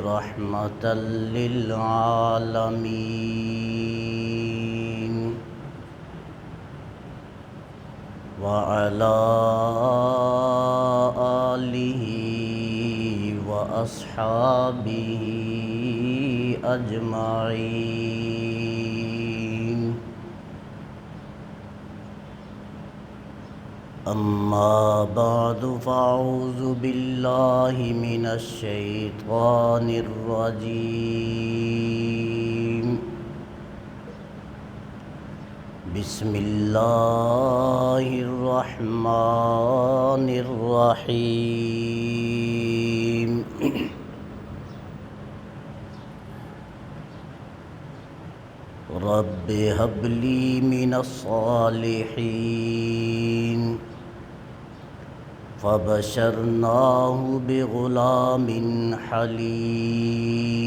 رحمة للعالمين وعلى آله وأصحابه أجمعين. أما بعد فأعوذ بالله من الشيطان الرجيم. بسم الله الرحمن الرحيم. رب هب لي من الصالحين. فبشرناه بغلام حليم.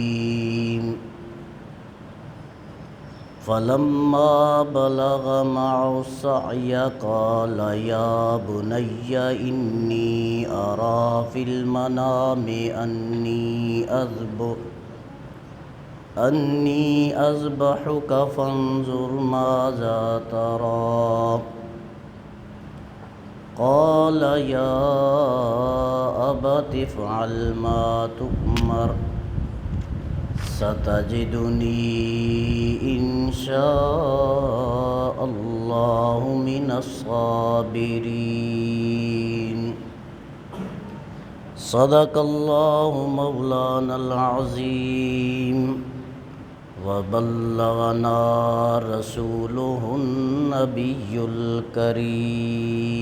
فلما بلغ معه السعي قال يا بني إني أرى في المنام أني أذبحك فانظر ماذا ترى. قال يا أبت افعل ما تؤمر ستجدني إن شاء الله من الصابرين. صدق الله مولانا العظيم وبلغنا رسوله النبي الكريم.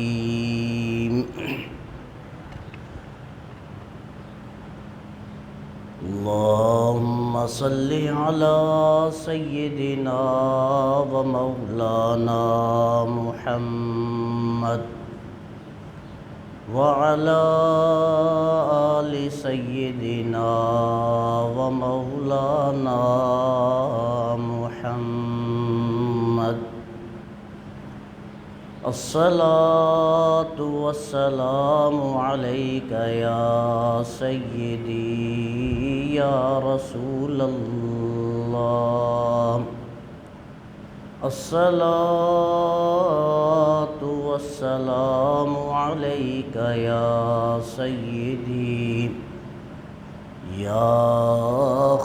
اللهم صل على سيدنا ومولانا محمد وعلى آل سيدنا ومولانا محمد. الصلاة والسلام عليك يا سيدي يا رسول الله. الصلاة والسلام عليك يا سيدي يا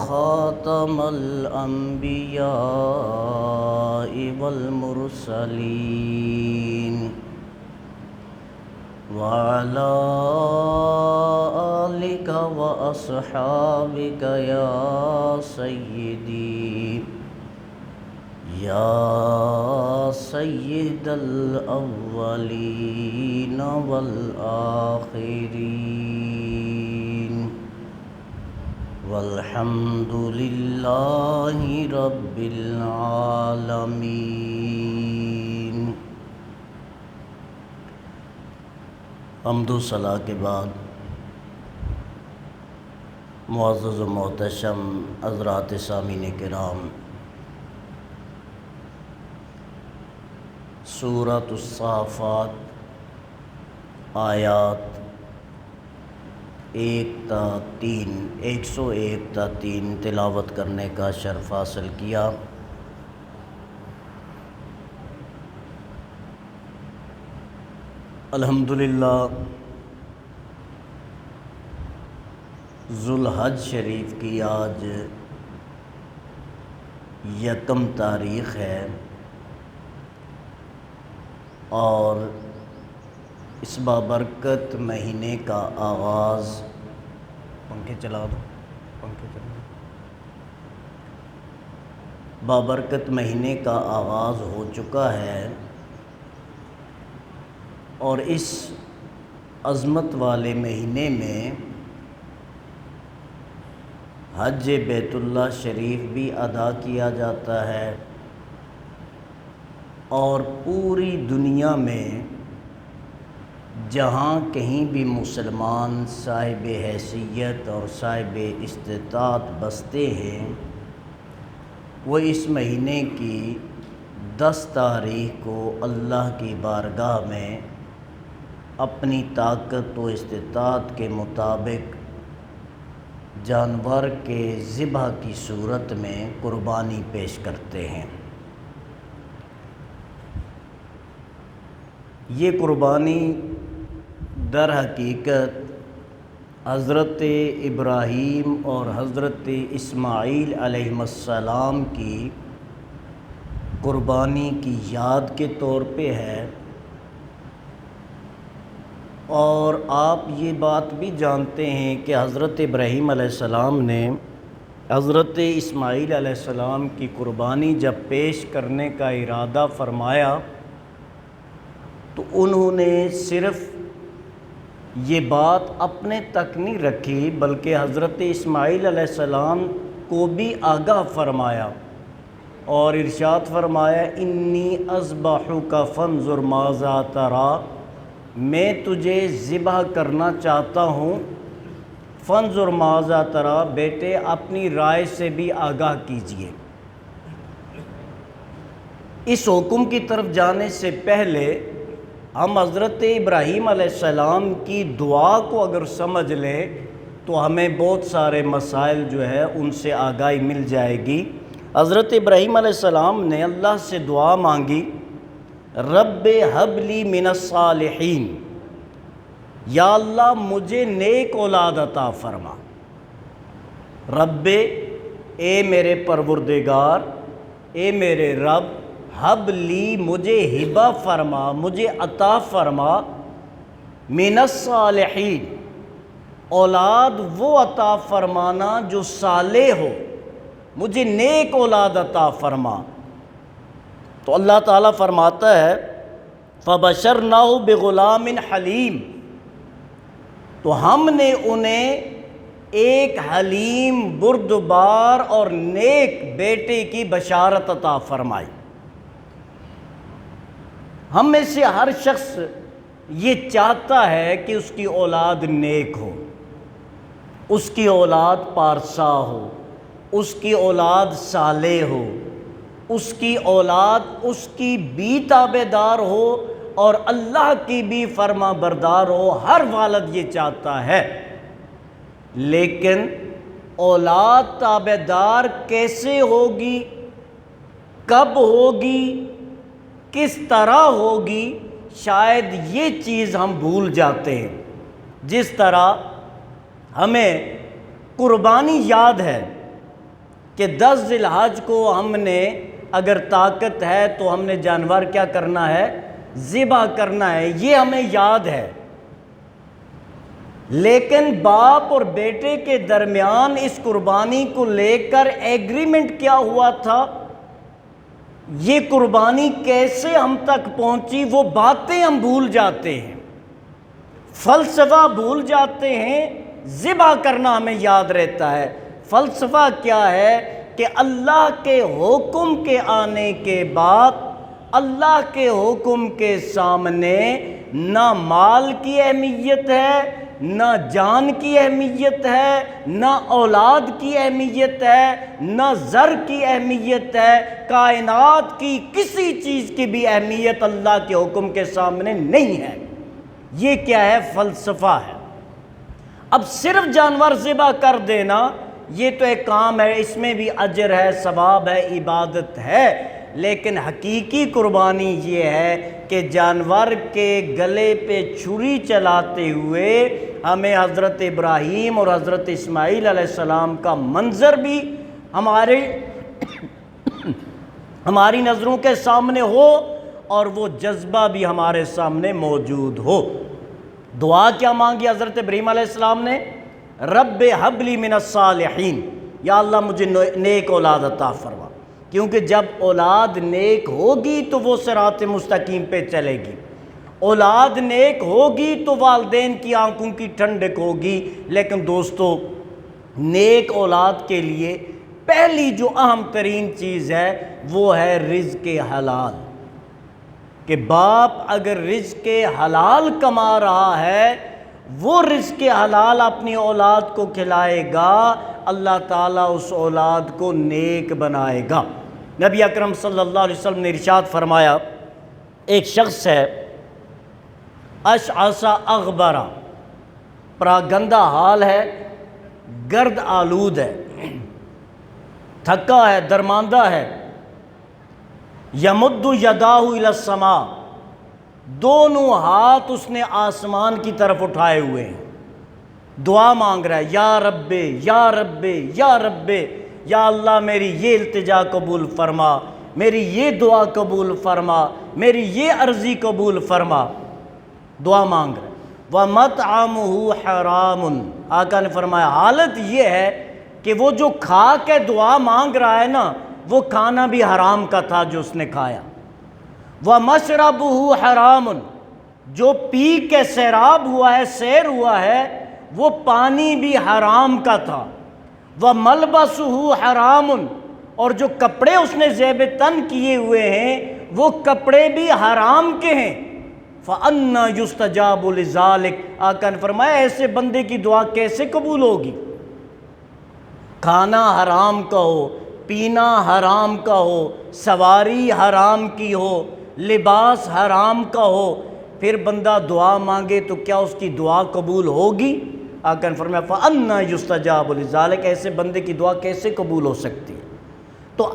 خاتم الأنبياء والمرسلين وعلى آلك وأصحابك يا سيدي يا سيد الأولين والآخرين والحمد لله رب العالمين. حمد و ثنا کے بعد معزز و محتشم حضرات سامعین کرام، سورۃ الصافات آیات 101 تا 3 تلاوت کرنے کا شرف حاصل کیا. الحمدللہ ذوالحج شریف کی آج 1 تاریخ ہے اور اس بابرکت مہینے کا آغاز بابرکت مہینے کا آغاز ہو چکا ہے اور اس عظمت والے مہینے میں حج بیت اللہ شریف بھی ادا کیا جاتا ہے اور پوری دنیا میں جہاں کہیں بھی مسلمان صاحب حیثیت اور صاحب استطاعت بستے ہیں وہ اس مہینے کی 10 تاریخ کو اللہ کی بارگاہ میں اپنی طاقت و استطاعت کے مطابق جانور کے ذبح کی صورت میں قربانی پیش کرتے ہیں۔ یہ قربانی در حقیقت حضرت ابراہیم اور حضرت اسماعیل علیہ السلام کی قربانی کی یاد کے طور پہ ہے، اور آپ یہ بات بھی جانتے ہیں کہ حضرت ابراہیم علیہ السلام نے حضرت اسماعیل علیہ السلام کی قربانی جب پیش کرنے کا ارادہ فرمایا تو انہوں نے صرف یہ بات اپنے تک نہیں رکھی بلکہ حضرت اسماعیل علیہ السلام کو بھی آگاہ فرمایا اور ارشاد فرمایا انی اذبحک فانظر ماذا تری، میں تجھے ذبح کرنا چاہتا ہوں، فانظر ماذا تری، بیٹے اپنی رائے سے بھی آگاہ کیجئے۔ اس حکم کی طرف جانے سے پہلے ہم حضرت ابراہیم علیہ السلام کی دعا کو اگر سمجھ لیں تو ہمیں بہت سارے مسائل جو ہے ان سے آگاہی مل جائے گی۔ حضرت ابراہیم علیہ السلام نے اللہ سے دعا مانگی، رب ہب لی من الصالحین، یا اللہ مجھے نیک اولاد عطا فرما۔ رب، اے میرے پروردگار، اے میرے رب، ہب لی، مجھے ہبہ فرما، مجھے عطا فرما، من الصالحین، اولاد وہ عطا فرمانا جو صالح ہو، مجھے نیک اولاد عطا فرما۔ تو اللہ تعالیٰ فرماتا ہے فَبَشَرْنَاهُ بِغُلَامٍ حَلِيمٍ، تو ہم نے انہیں ایک حلیم، بردبار اور نیک بیٹے کی بشارت عطا فرمائی۔ ہم میں سے ہر شخص یہ چاہتا ہے کہ اس کی اولاد نیک ہو، اس کی اولاد پارسا ہو، اس کی اولاد صالح ہو، اس کی اولاد اس کی بھی تابعدار ہو اور اللہ کی بھی فرما بردار ہو۔ ہر والد یہ چاہتا ہے، لیکن اولاد تابعدار کیسے ہوگی، کب ہوگی، کس طرح ہوگی، شاید یہ چیز ہم بھول جاتے ہیں۔ جس طرح ہمیں قربانی یاد ہے کہ 10 ذی الحج کو ہم نے اگر طاقت ہے تو ہم نے جانور کیا کرنا ہے، ذبح کرنا ہے، یہ ہمیں یاد ہے، لیکن باپ اور بیٹے کے درمیان اس قربانی کو لے کر ایگریمنٹ کیا ہوا تھا، یہ قربانی کیسے ہم تک پہنچی، وہ باتیں ہم بھول جاتے ہیں، فلسفہ بھول جاتے ہیں، ذبح کرنا ہمیں یاد رہتا ہے۔ فلسفہ کیا ہے کہ اللہ کے حکم کے آنے کے بعد اللہ کے حکم کے سامنے نہ مال کی اہمیت ہے، نہ جان کی اہمیت ہے، نہ اولاد کی اہمیت ہے، نہ زر کی اہمیت ہے، کائنات کی کسی چیز کی بھی اہمیت اللہ کے حکم کے سامنے نہیں ہے۔ یہ کیا ہے؟ فلسفہ ہے۔ اب صرف جانور ذبح کر دینا یہ تو ایک کام ہے، اس میں بھی اجر ہے، ثواب ہے، عبادت ہے، لیکن حقیقی قربانی یہ ہے کہ جانور کے گلے پہ چھری چلاتے ہوئے ہمیں حضرت ابراہیم اور حضرت اسماعیل علیہ السلام کا منظر بھی ہماری نظروں کے سامنے ہو اور وہ جذبہ بھی ہمارے سامنے موجود ہو۔ دعا کیا مانگی حضرت ابراہیم علیہ السلام نے؟ رب ہب لی من الصالحین، یا اللہ مجھے نیک اولاد عطا فرما، کیونکہ جب اولاد نیک ہوگی تو وہ صراط مستقیم پہ چلے گی، اولاد نیک ہوگی تو والدین کی آنکھوں کی ٹھنڈک ہوگی۔ لیکن دوستو، نیک اولاد کے لیے پہلی جو اہم ترین چیز ہے وہ ہے رزق حلال، کہ باپ اگر رزق حلال کما رہا ہے، وہ رزق حلال اپنی اولاد کو کھلائے گا، اللہ تعالیٰ اس اولاد کو نیک بنائے گا۔ نبی اکرم صلی اللہ علیہ وسلم نے ارشاد فرمایا، ایک شخص ہے اشعث اغبرا، پراگندہ حال ہے، گرد آلود ہے، تھکا ہے، درماندہ ہے۔ یمد یداہ الی السماء، دونوں ہاتھ اس نے آسمان کی طرف اٹھائے ہوئے ہیں، دعا مانگ رہا ہے، یا رب یا رب یا رب، یا اللہ میری یہ التجا قبول فرما، میری یہ دعا قبول فرما، میری یہ عرضی قبول فرما، دعا مانگ رہا ہے۔ وَمَطْعَمُهُ حَرَامٌ، آقا نے فرمایا حالت یہ ہے کہ وہ جو کھا کے دعا مانگ رہا ہے نا، وہ کھانا بھی حرام کا تھا جو اس نے کھایا۔ وَمَشْرَبُهُ حَرَامٌ، جو پی کے سیراب ہوا ہے، سیر ہوا ہے، وہ پانی بھی حرام کا تھا۔ وَمَلْبَسُهُ حَرَامٌ، اور جو کپڑے اس نے زیب تن کیے ہوئے ہیں وہ کپڑے بھی حرام کے ہیں۔ فَأَنَّا يُسْتَجَابُ لِذَالِكَ، آقا نے فرمایا ایسے بندے کی دعا کیسے قبول ہوگی؟ کھانا حرام کا ہو، پینا حرام کا ہو، سواری حرام کی ہو، لباس حرام کا ہو، پھر بندہ دعا مانگے تو کیا اس کی دعا قبول ہوگی؟ آقا نے فرمایا فَأَنَّا يُسْتَجَابُ لِذَالِكَ، ایسے بندے کی دعا کیسے قبول ہو سکتی ہے؟ تو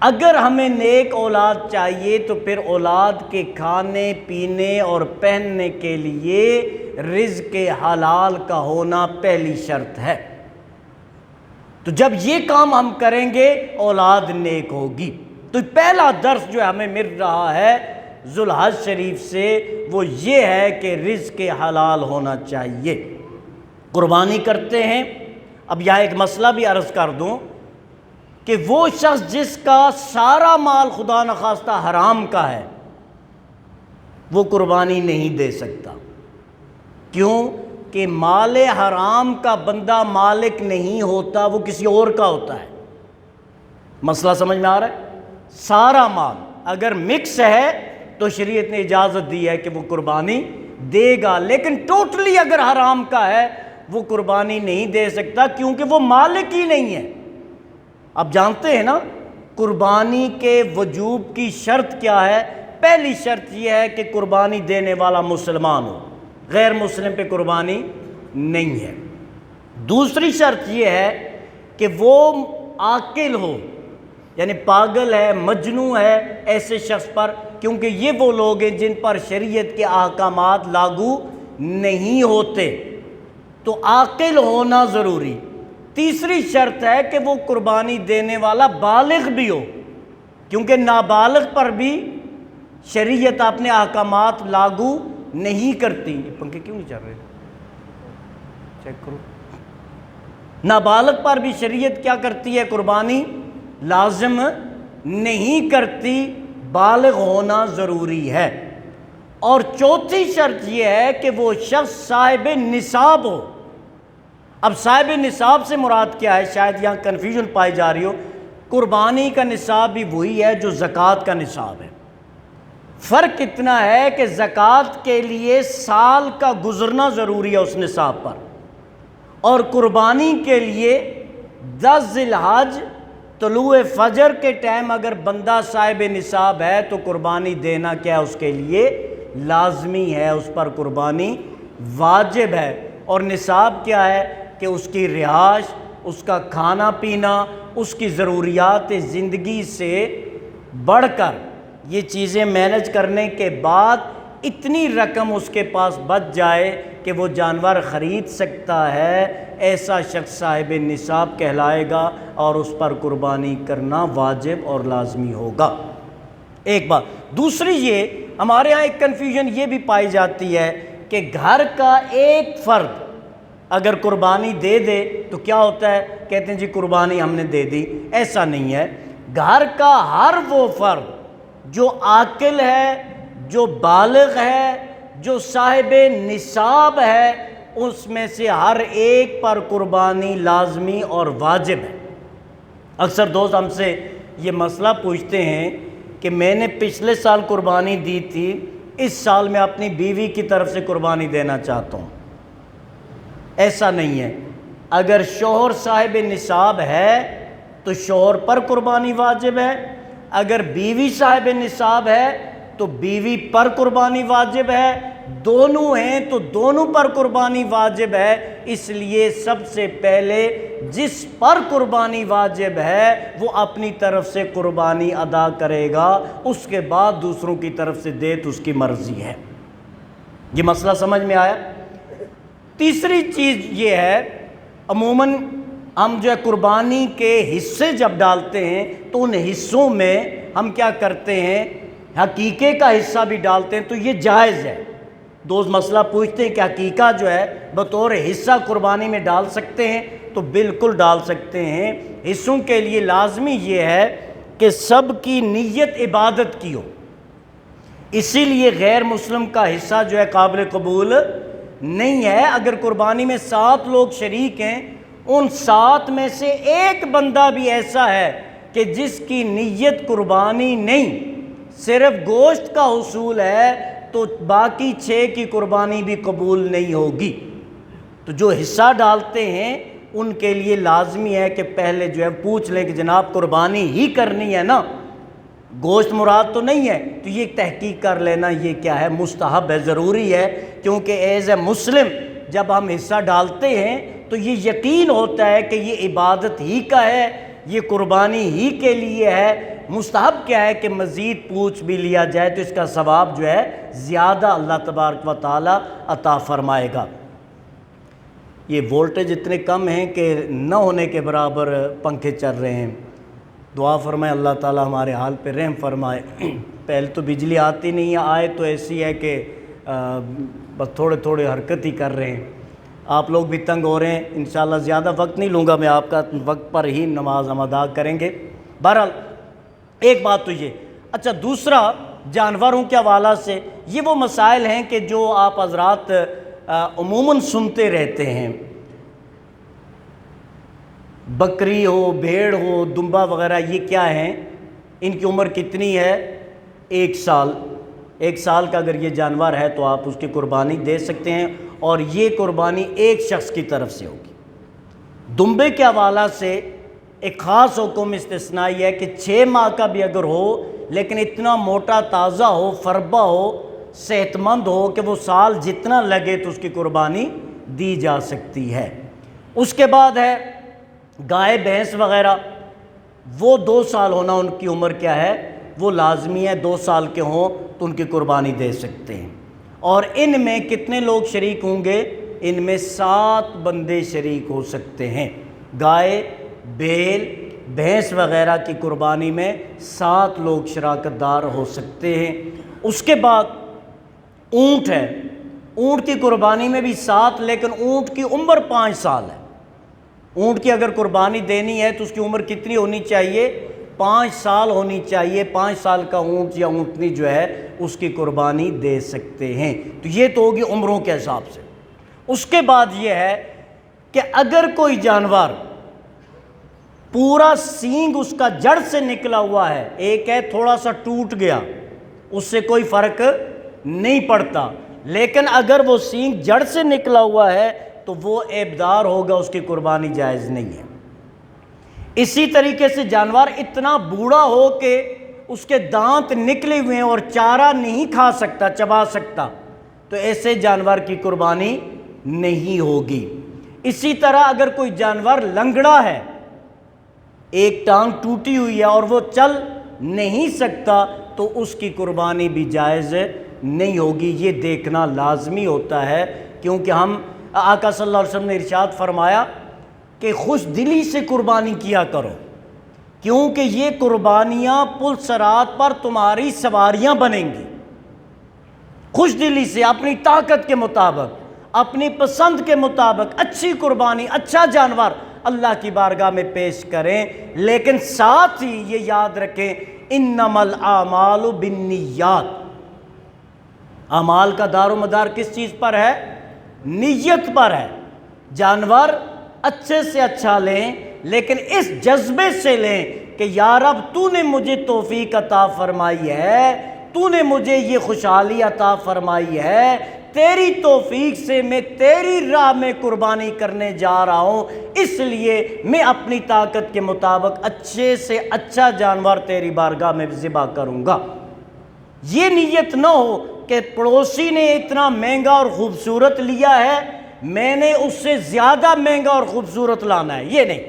اگر ہمیں نیک اولاد چاہیے تو پھر اولاد کے کھانے پینے اور پہننے کے لیے رزق حلال کا ہونا پہلی شرط ہے۔ تو جب یہ کام ہم کریں گے اولاد نیک ہوگی۔ تو پہلا درس جو ہمیں مل رہا ہے ذوالحج شریف سے وہ یہ ہے کہ رزق حلال ہونا چاہیے۔ قربانی کرتے ہیں، اب یہاں ایک مسئلہ بھی عرض کر دوں کہ وہ شخص جس کا سارا مال خدا نخواستہ حرام کا ہے وہ قربانی نہیں دے سکتا۔ کیوں؟ کہ مال حرام کا بندہ مالک نہیں ہوتا، وہ کسی اور کا ہوتا ہے۔ مسئلہ سمجھ میں آ رہا ہے؟ سارا مال اگر مکس ہے تو شریعت نے اجازت دی ہے کہ وہ قربانی دے گا، لیکن ٹوٹلی اگر حرام کا ہے وہ قربانی نہیں دے سکتا کیونکہ وہ مالک ہی نہیں ہے۔ اب جانتے ہیں نا قربانی کے وجوب کی شرط کیا ہے؟ پہلی شرط یہ ہے کہ قربانی دینے والا مسلمان ہو، غیر مسلم پہ قربانی نہیں ہے۔ دوسری شرط یہ ہے کہ وہ عاقل ہو، یعنی پاگل ہے، مجنون ہے ایسے شخص پر، کیونکہ یہ وہ لوگ ہیں جن پر شریعت کے احکامات لاگو نہیں ہوتے، تو عاقل ہونا ضروری۔ تیسری شرط ہے کہ وہ قربانی دینے والا بالغ بھی ہو، کیونکہ نابالغ پر بھی شریعت اپنے احکامات لاگو نہیں کرتی۔ یہ پنکھے کیوں نہیں چل رہے؟ چیک کرو۔ نابالغ پر بھی شریعت کیا کرتی ہے؟ قربانی لازم نہیں کرتی، بالغ ہونا ضروری ہے۔ اور چوتھی شرط یہ ہے کہ وہ شخص صاحب نصاب ہو۔ اب صاحب نصاب سے مراد کیا ہے؟ شاید یہاں کنفیوژن پائی جا رہی ہو۔ قربانی کا نصاب بھی وہی ہے جو زکوٰۃ کا نصاب ہے۔ فرق اتنا ہے کہ زکوٰۃ کے لیے سال کا گزرنا ضروری ہے اس نصاب پر، اور قربانی کے لیے 10 ذی الحج طلوع فجر کے ٹائم اگر بندہ صاحب نصاب ہے تو قربانی دینا کیا ہے؟ اس کے لیے لازمی ہے، اس پر قربانی واجب ہے۔ اور نصاب کیا ہے؟ کہ اس کی رہائش، اس کا کھانا پینا، اس کی ضروریات زندگی سے بڑھ کر یہ چیزیں مینج کرنے کے بعد اتنی رقم اس کے پاس بچ جائے کہ وہ جانور خرید سکتا ہے، ایسا شخص صاحب نصاب کہلائے گا اور اس پر قربانی کرنا واجب اور لازمی ہوگا۔ ایک بات۔ دوسری یہ ہمارے ہاں ایک کنفیوژن یہ بھی پائی جاتی ہے کہ گھر کا ایک فرد اگر قربانی دے دے تو کیا ہوتا ہے؟ کہتے ہیں جی قربانی ہم نے دے دی۔ ایسا نہیں ہے، گھر کا ہر وہ فرد جو عاقل ہے، جو بالغ ہے، جو صاحب نصاب ہے، اس میں سے ہر ایک پر قربانی لازمی اور واجب ہے۔ اکثر دوست ہم سے یہ مسئلہ پوچھتے ہیں کہ میں نے پچھلے سال قربانی دی تھی، اس سال میں اپنی بیوی کی طرف سے قربانی دینا چاہتا ہوں۔ ایسا نہیں ہے، اگر شوہر صاحب نصاب ہے تو شوہر پر قربانی واجب ہے، اگر بیوی صاحب نصاب ہے تو بیوی پر قربانی واجب ہے، دونوں ہیں تو دونوں پر قربانی واجب ہے، اس لیے سب سے پہلے جس پر قربانی واجب ہے وہ اپنی طرف سے قربانی ادا کرے گا، اس کے بعد دوسروں کی طرف سے دے تو اس کی مرضی ہے۔ یہ مسئلہ سمجھ میں آیا؟ تیسری چیز یہ ہے، عموماً ہم جو ہے قربانی کے حصے جب ڈالتے ہیں تو ان حصوں میں ہم کیا کرتے ہیں، حقیقے کا حصہ بھی ڈالتے ہیں، تو یہ جائز ہے۔ دوست مسئلہ پوچھتے ہیں کہ حقیقہ جو ہے بطور حصہ قربانی میں ڈال سکتے ہیں؟ تو بالکل ڈال سکتے ہیں۔ حصوں کے لیے لازمی یہ ہے کہ سب کی نیت عبادت کی ہو، اسی لیے غیر مسلم کا حصہ جو ہے قابل قبول نہیں ہے۔ اگر قربانی میں 7 لوگ شریک ہیں، ان 7 میں سے ایک بندہ بھی ایسا ہے کہ جس کی نیت قربانی نہیں، صرف گوشت کا حصول ہے، تو باقی 6 کی قربانی بھی قبول نہیں ہوگی۔ تو جو حصہ ڈالتے ہیں ان کے لیے لازمی ہے کہ پہلے جو ہے پوچھ لیں کہ جناب قربانی ہی کرنی ہے نا، گوشت مراد تو نہیں ہے؟ تو یہ تحقیق کر لینا یہ کیا ہے، مستحب ہے، ضروری ہے، کیونکہ ایز اے مسلم جب ہم حصہ ڈالتے ہیں تو یہ یقین ہوتا ہے کہ یہ عبادت ہی کا ہے، یہ قربانی ہی کے لیے ہے۔ مستحب کیا ہے کہ مزید پوچھ بھی لیا جائے تو اس کا ثواب جو ہے زیادہ اللہ تبارک و تعالی عطا فرمائے گا۔ یہ وولٹیج اتنے کم ہیں کہ نہ ہونے کے برابر پنکھے چل رہے ہیں، دعا فرمائے اللہ تعالی ہمارے حال پہ رحم فرمائے۔ پہلے تو بجلی آتی نہیں ہے، آئے تو ایسی ہے کہ بس تھوڑے تھوڑے حرکت ہی کر رہے ہیں، آپ لوگ بھی تنگ ہو رہے ہیں۔ انشاءاللہ زیادہ وقت نہیں لوں گا میں آپ کا، وقت پر ہی نماز ہم ادا کریں گے۔ بہرحال ایک بات تو یہ، اچھا دوسرا جانوروں کے حوالہ سے یہ وہ مسائل ہیں کہ جو آپ حضرات عموماً سنتے رہتے ہیں، بکری ہو، بھیڑ ہو، دمبا وغیرہ، یہ کیا ہیں، ان کی عمر کتنی ہے؟ 1 سال۔ 1 سال کا اگر یہ جانور ہے تو آپ اس کی قربانی دے سکتے ہیں، اور یہ قربانی ایک شخص کی طرف سے ہوگی۔ دمبے کے حوالہ سے ایک خاص حکم استثنائی ہے کہ 6 ماہ کا بھی اگر ہو لیکن اتنا موٹا تازہ ہو، فربا ہو، صحت مند ہو کہ وہ سال جتنا لگے تو اس کی قربانی دی جا سکتی ہے۔ اس کے بعد ہے گائے بھینس وغیرہ، وہ 2 سال ہونا ان کی عمر کیا ہے، وہ لازمی ہے، 2 سال کے ہوں تو ان کی قربانی دے سکتے ہیں۔ اور ان میں کتنے لوگ شریک ہوں گے؟ ان میں 7 بندے شریک ہو سکتے ہیں۔ گائے، بیل، بھینس وغیرہ کی قربانی میں 7 لوگ شراکت دار ہو سکتے ہیں۔ اس کے بعد اونٹ ہے، اونٹ کی قربانی میں بھی 7، لیکن اونٹ کی عمر 5 سال ہے۔ اونٹ کی اگر قربانی دینی ہے تو اس کی عمر کتنی ہونی چاہیے؟ 5 سال ہونی چاہیے۔ 5 سال کا اونٹ یا اونٹنی جو ہے اس کی قربانی دے سکتے ہیں۔ تو یہ تو ہوگی عمروں کے حساب سے۔ اس کے بعد یہ ہے کہ اگر کوئی جانور پورا سینگ اس کا جڑ سے نکلا ہوا ہے، ایک ہے تھوڑا سا ٹوٹ گیا، اس سے کوئی فرق نہیں پڑتا، لیکن اگر وہ سینگ جڑ سے نکلا ہوا ہے تو وہ عیبدار ہوگا، اس کی قربانی جائز نہیں ہے۔ اسی طریقے سے جانور اتنا بوڑھا ہو کہ اس کے دانت نکلے ہوئے ہیں اور چارہ نہیں کھا سکتا، چبا سکتا، تو ایسے جانور کی قربانی نہیں ہوگی۔ اسی طرح اگر کوئی جانور لنگڑا ہے، ایک ٹانگ ٹوٹی ہوئی ہے اور وہ چل نہیں سکتا، تو اس کی قربانی بھی جائز نہیں ہوگی۔ یہ دیکھنا لازمی ہوتا ہے، کیونکہ ہم آقا صلی اللہ علیہ وسلم نے ارشاد فرمایا کہ خوش دلی سے قربانی کیا کرو، کیونکہ یہ قربانیاں پل صراط پر تمہاری سواریاں بنیں گی۔ خوش دلی سے، اپنی طاقت کے مطابق، اپنی پسند کے مطابق اچھی قربانی، اچھا جانور اللہ کی بارگاہ میں پیش کریں، لیکن ساتھ ہی یہ یاد رکھیں انما الاعمال بالنیات، اعمال کا دار و مدار کس چیز پر ہے؟ نیت پر ہے۔ جانور اچھے سے اچھا لیں، لیکن اس جذبے سے لیں کہ یا رب تو نے مجھے توفیق عطا فرمائی ہے، تو نے مجھے یہ خوشحالی عطا فرمائی ہے، تیری توفیق سے میں تیری راہ میں قربانی کرنے جا رہا ہوں، اس لیے میں اپنی طاقت کے مطابق اچھے سے اچھا جانور تیری بارگاہ میں ذبح کروں گا۔ یہ نیت نہ ہو کہ پڑوسی نے اتنا مہنگا اور خوبصورت لیا ہے، میں نے اس سے زیادہ مہنگا اور خوبصورت لانا ہے. یہ نہیں،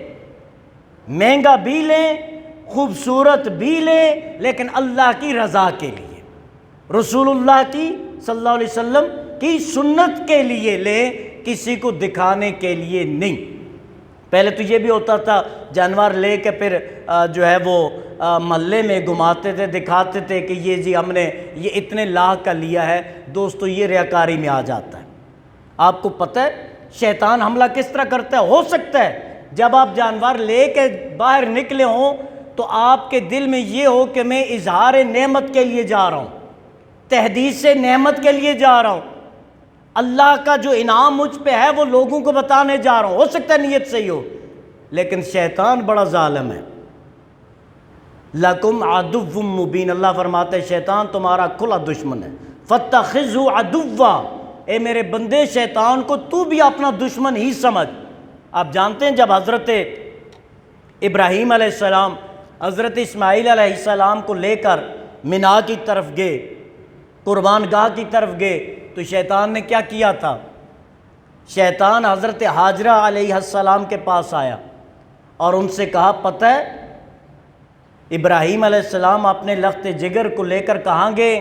مہنگا بھی لیں، خوبصورت بھی لیں، لیکن اللہ کی رضا کے لیے، رسول اللہ کی صلی اللہ علیہ وسلم کی سنت کے لیے لیں، کسی کو دکھانے کے لیے نہیں. پہلے تو یہ بھی ہوتا تھا جانور لے کے پھر جو ہے وہ محلے میں گھماتے تھے، دکھاتے تھے کہ یہ جی ہم نے یہ اتنے لاکھ کا لیا ہے. دوستو یہ ریاکاری میں آ جاتا ہے. آپ کو پتہ ہے شیطان حملہ کس طرح کرتا ہے؟ ہو سکتا ہے جب آپ جانور لے کے باہر نکلے ہوں تو آپ کے دل میں یہ ہو کہ میں اظہار نعمت کے لیے جا رہا ہوں، تحدیث سے نعمت کے لیے جا رہا ہوں، اللہ کا جو انعام مجھ پہ ہے وہ لوگوں کو بتانے جا رہا ہوں. ہو سکتا ہے نیت صحیح ہو، لیکن شیطان بڑا ظالم ہے. لَكُمْ عَدُوٌّ مُبِينٌ، اللہ فرماتے ہیں شیطان تمہارا کھلا دشمن ہے. فَاتَّخِذْهُ عَدُوًّا، اے میرے بندے شیطان کو تو بھی اپنا دشمن ہی سمجھ. آپ جانتے ہیں جب حضرت ابراہیم علیہ السلام حضرت اسماعیل علیہ السلام کو لے کر مینا کی طرف گئے، قربان گاہ کی طرف گئے، تو شیطان نے کیا کیا تھا؟ شیطان حضرت ہاجرہ علیہ السلام کے پاس آیا اور ان سے کہا پتہ ہے ابراہیم علیہ السلام اپنے لخت جگر کو لے کر کہاں گئے؟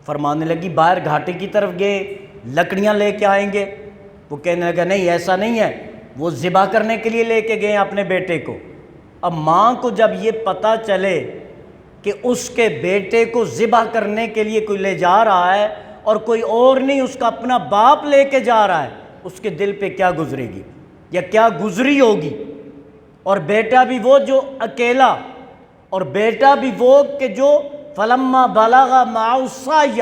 فرمانے لگی باہر گھاٹی کی طرف گئے، لکڑیاں لے کے آئیں گے. وہ کہنے لگا نہیں ایسا نہیں ہے، وہ ذبح کرنے کے لیے لے کے گئے اپنے بیٹے کو. اب ماں کو جب یہ پتہ چلے کہ اس کے بیٹے کو ذبح کرنے کے لیے کوئی لے جا رہا ہے اور کوئی اور نہیں اس کا اپنا باپ لے کے جا رہا ہے، اس کے دل پہ کیا گزرے گی یا کیا گزری ہوگی؟ اور بیٹا بھی وہ جو اکیلا، اور بیٹا بھی وہ کہ جو فلما بلغ معہ السعی،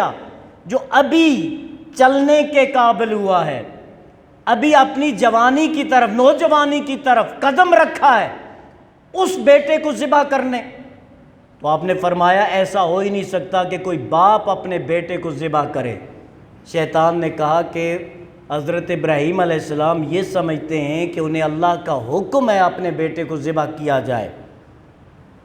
جو ابھی چلنے کے قابل ہوا ہے، ابھی اپنی جوانی کی طرف، نوجوانی کی طرف قدم رکھا ہے، اس بیٹے کو ذبح کرنے. تو آپ نے فرمایا ایسا ہو ہی نہیں سکتا کہ کوئی باپ اپنے بیٹے کو ذبح کرے. شیطان نے کہا کہ حضرت ابراہیم علیہ السلام یہ سمجھتے ہیں کہ انہیں اللہ کا حکم ہے اپنے بیٹے کو ذبح کیا جائے.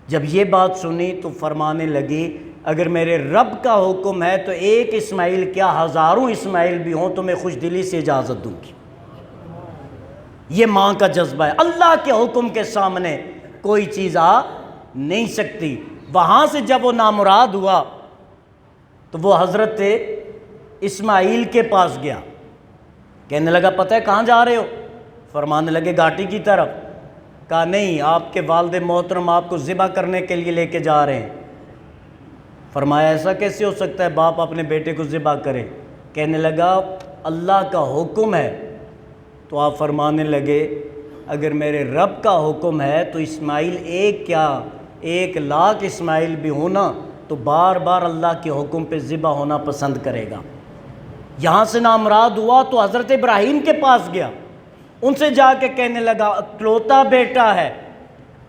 جب یہ بات سنی تو فرمانے لگی اگر میرے رب کا حکم ہے تو ایک اسماعیل کیا ہزاروں اسماعیل بھی ہوں تو میں خوش دلی سے اجازت دوں گی. یہ ماں کا جذبہ ہے. اللہ کے حکم کے سامنے کوئی چیز آ نہیں سکتی. وہاں سے جب وہ نامراد ہوا تو وہ حضرت اسماعیل کے پاس گیا، کہنے لگا پتہ ہے کہاں جا رہے ہو؟ فرمانے لگے گھاٹی کی طرف. کہا نہیں، آپ کے والد محترم آپ کو ذبح کرنے کے لیے لے کے جا رہے ہیں. فرمایا ایسا کیسے ہو سکتا ہے باپ اپنے بیٹے کو ذبح کرے؟ کہنے لگا اللہ کا حکم ہے. تو آپ فرمانے لگے اگر میرے رب کا حکم ہے تو اسماعیل ایک کیا 1,00,000 اسماعیل بھی ہونا تو بار بار اللہ کے حکم پہ ذبح ہونا پسند کرے گا. یہاں سے نامراد ہوا تو حضرت ابراہیم کے پاس گیا، ان سے جا کے کہنے لگا اکلوتا بیٹا ہے،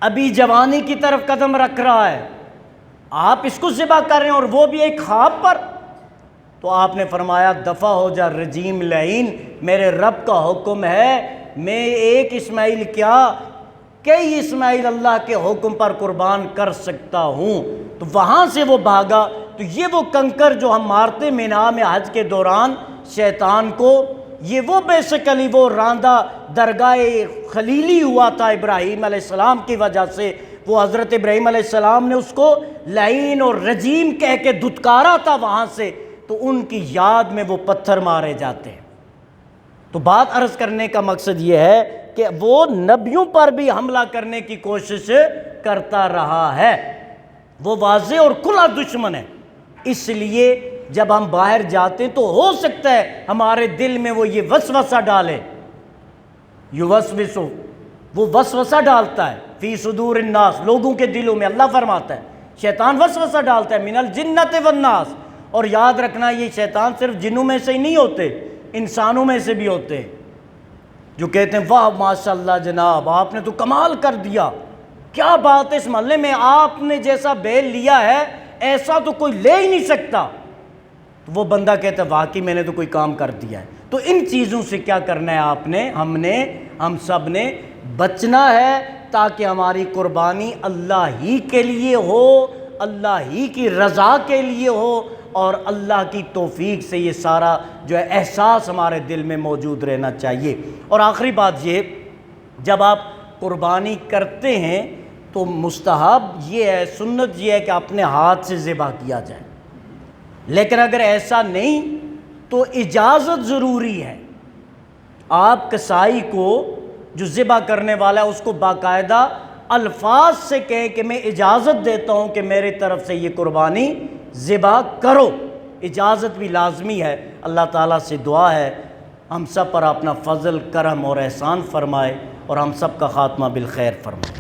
ابھی جوانی کی طرف قدم رکھ رہا ہے، آپ اس کو ذبح کر رہے ہیں اور وہ بھی ایک خواب پر. تو آپ نے فرمایا دفع ہو جا رجیم لعین، میرے رب کا حکم ہے میں ایک اسماعیل کیا کئی اسماعیل اللہ کے حکم پر قربان کر سکتا ہوں. تو وہاں سے وہ بھاگا. تو یہ وہ کنکر جو ہم مارتے مینا میں حج کے دوران شیطان کو، یہ وہ بیسیکلی وہ راندہ درگاہ خلیلی ہوا تھا ابراہیم علیہ السلام کی وجہ سے. وہ حضرت ابراہیم علیہ السلام نے اس کو لعین اور رجیم کہہ کے دھتکارا تھا وہاں سے، تو ان کی یاد میں وہ پتھر مارے جاتے ہیں. تو بات عرض کرنے کا مقصد یہ ہے کہ وہ نبیوں پر بھی حملہ کرنے کی کوشش کرتا رہا ہے. وہ واضح اور کھلا دشمن ہے. اس لیے جب ہم باہر جاتے ہیں تو ہو سکتا ہے ہمارے دل میں وہ یہ وسوسہ ڈالے. یوسوسو، وہ وسوسہ ڈالتا ہے فی صدور الناس، لوگوں کے دلوں میں. اللہ فرماتا ہے شیطان وسوسہ ڈالتا ہے من الجنت والناس. اور یاد رکھنا یہ شیطان صرف جنوں میں سے ہی نہیں ہوتے، انسانوں میں سے بھی ہوتے ہیں جو کہتے ہیں واہ ماشاء اللہ جناب آپ نے تو کمال کر دیا، کیا بات ہے اس محلے میں آپ نے جیسا بیل لیا ہے ایسا تو کوئی لے ہی نہیں سکتا. تو وہ بندہ کہتا ہے واقعی میں نے تو کوئی کام کر دیا ہے. تو ان چیزوں سے کیا کرنا ہے آپ نے، ہم سب نے بچنا ہے تاکہ ہماری قربانی اللہ ہی کے لیے ہو، اللہ ہی کی رضا کے لیے ہو اور اللہ کی توفیق سے یہ سارا جو ہے احساس ہمارے دل میں موجود رہنا چاہیے۔ اور آخری بات یہ، جب آپ قربانی کرتے ہیں تو مستحب یہ ہے، سنت یہ ہے کہ اپنے ہاتھ سے ذبح کیا جائے، لیکن اگر ایسا نہیں تو اجازت ضروری ہے۔ آپ کسائی کو جو ذبح کرنے والا ہے اس کو باقاعدہ الفاظ سے کہیں کہ میں اجازت دیتا ہوں کہ میری طرف سے یہ قربانی ذبح کرو، اجازت بھی لازمی ہے۔ اللہ تعالیٰ سے دعا ہے ہم سب پر اپنا فضل، کرم اور احسان فرمائے اور ہم سب کا خاتمہ بالخیر فرمائے۔